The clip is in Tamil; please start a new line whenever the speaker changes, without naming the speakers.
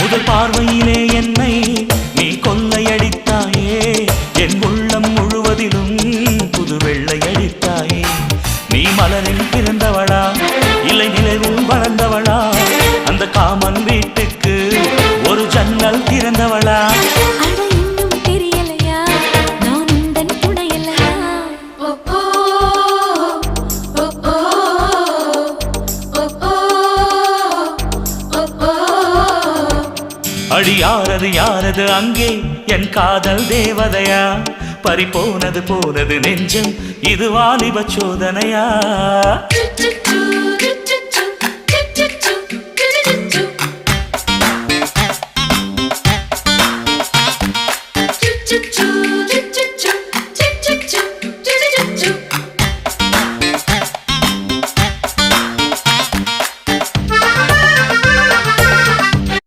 முதல் பார்வையிலே என்னை நீ கொள்ளையடித்தாயே என் உள்ளம் முழுவதிலும் புது வெள்ளையடித்தாயே நீ மலரில் பிறந்தவளா இல்லை நிலவில் வளர்ந்தவளா அந்த காமன் வீட்டுக்கு ஒரு ஜன்னல் திறந்தவளா அடி யாரது யாரது அங்கே என் காதல் தேவதையா பறிபோனது போனது நெஞ்சம் இது வாலிப சோதனையா